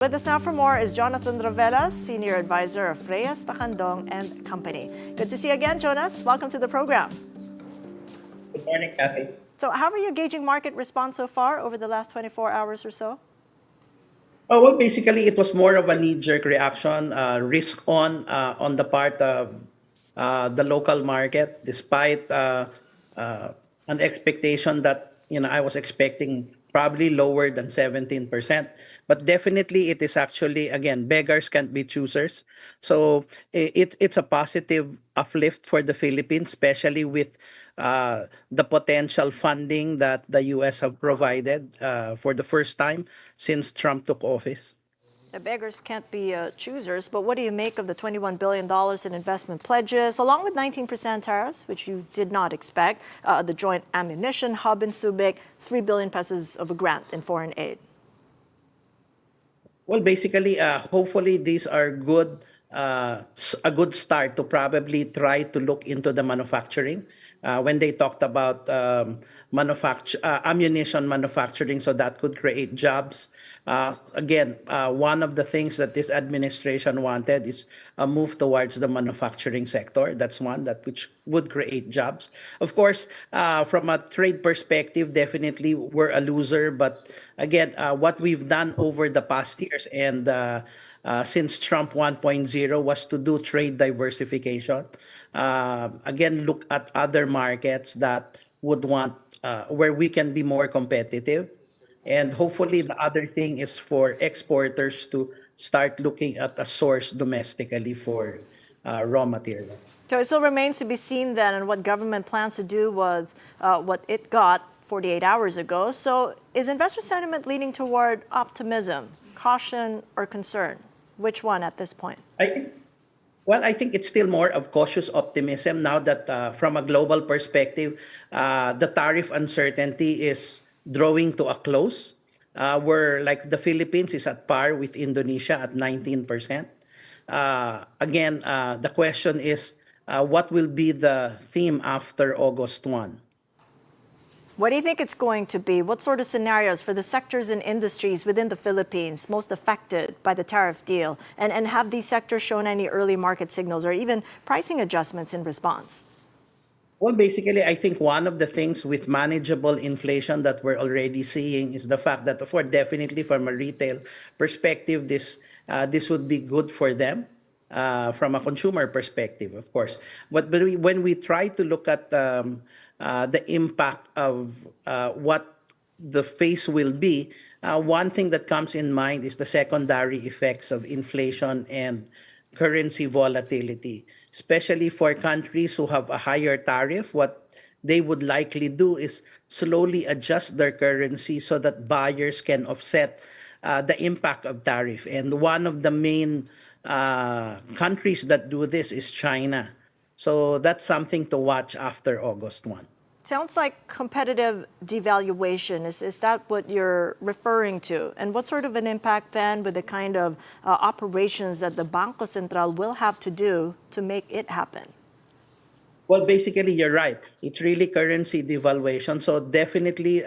With us now for more is Jonathan Ravelas, Senior Advisor of Reyes Tacandong Company. Good to see you again, Jonas. Welcome to the program. Good morning, Kathy. So how are you gauging market response so far over the last 24 hours or so? Oh, well, basically, it was more of a knee-jerk reaction, risk on the part of the local market, despite an expectation that I was expecting probably lower than 17%. But definitely, it is actually again beggars can't be choosers. So it's a positive uplift for the Philippines, especially with the potential funding that the U.S. have provided for the first time since Trump took office. The beggars can't be choosers, but what do you make of the $21 billion in investment pledges, along with 19% tariffs, which you did not expect, the joint ammunition hub in Subic, 3 billion pesos of a grant in foreign aid? Well, basically, hopefully these are a good start to probably try to look into the manufacturing. When they talked about ammunition manufacturing, so that could create jobs. Again, one of the things that this administration wanted is a move towards the manufacturing sector. That's one that which would create jobs. Of course, from a trade perspective, definitely we're a loser. But again, what we've done over the past years and since Trump 1.0 was to do trade diversification. Again, look at other markets that would want where we can be more competitive. And hopefully, the other thing is for exporters to start looking at a source domestically for raw material. So it still remains to be seen then and what government plans to do with what it got 48 hours ago. So is investor sentiment leaning toward optimism, caution, or concern? Which one at this point? I think it's still more of cautious optimism now that from a global perspective, the tariff uncertainty is drawing to a close. Where like the Philippines is at par with Indonesia at 19%. Again, the question is, what will be the theme after August 1? What do you think it's going to be? What sort of scenarios for the sectors and industries within the Philippines most affected by the tariff deal? And have these sectors shown any early market signals or even pricing adjustments in response? Well, basically, I think one of the things with manageable inflation that we're already seeing is the fact that, of course, definitely from a retail perspective, this would be good for them. From a consumer perspective, of course. But when we try to look at the impact of what the phase will be, one thing that comes in mind is the secondary effects of inflation and currency volatility, especially for countries who have a higher tariff. What they would likely do is slowly adjust their currency so that buyers can offset the impact of tariff. And one of the main countries that do this is China. So that's something to watch after August 1. Sounds like competitive devaluation. Is that what you're referring to? And what sort of an impact then with the kind of operations that the Bangko Sentral will have to do to make it happen? Well, basically, you're right. It's really currency devaluation. So definitely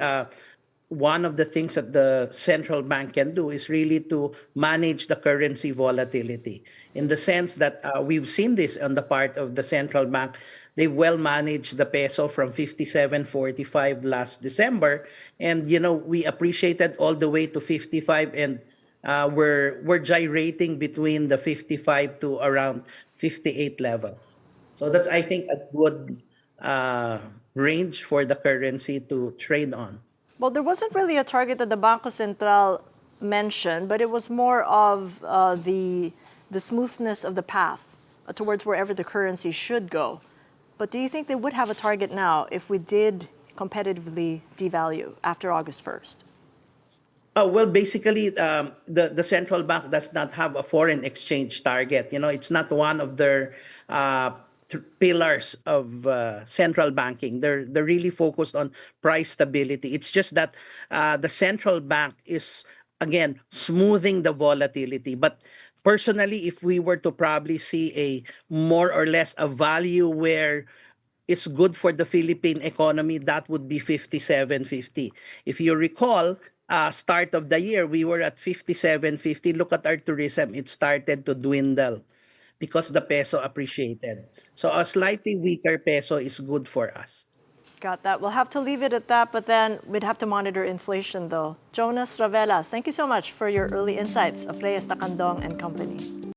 one of the things that the central bank can do is really to manage the currency volatility in the sense that we've seen this on the part of the central bank. They well managed the peso from 57.45 last December, and we appreciated all the way to 55, and we're gyrating between the 55 to around 58 levels. So that's, I think, a good range for the currency to trade on. Well, there wasn't really a target that the Bangko Sentral mentioned, but it was more of the smoothness of the path towards wherever the currency should go. But do you think they would have a target now if we did competitively devalue after August 1st? Well, basically, the central bank does not have a foreign exchange target. It's not one of their pillars of central banking. They're really focused on price stability. It's just that the central bank is again smoothing the volatility. But personally, if we were to probably see a more or less a value where it's good for the Philippine economy, that would be 57.50. If you recall, start of the year, we were at 57.50. Look at our tourism; it started to dwindle because the peso appreciated. So a slightly weaker peso is good for us. Got that. We'll have to leave it at that, but then we'd have to monitor inflation, though. Jonas Ravelas, thank you so much for your early insights of Reyes Tacandong and Company.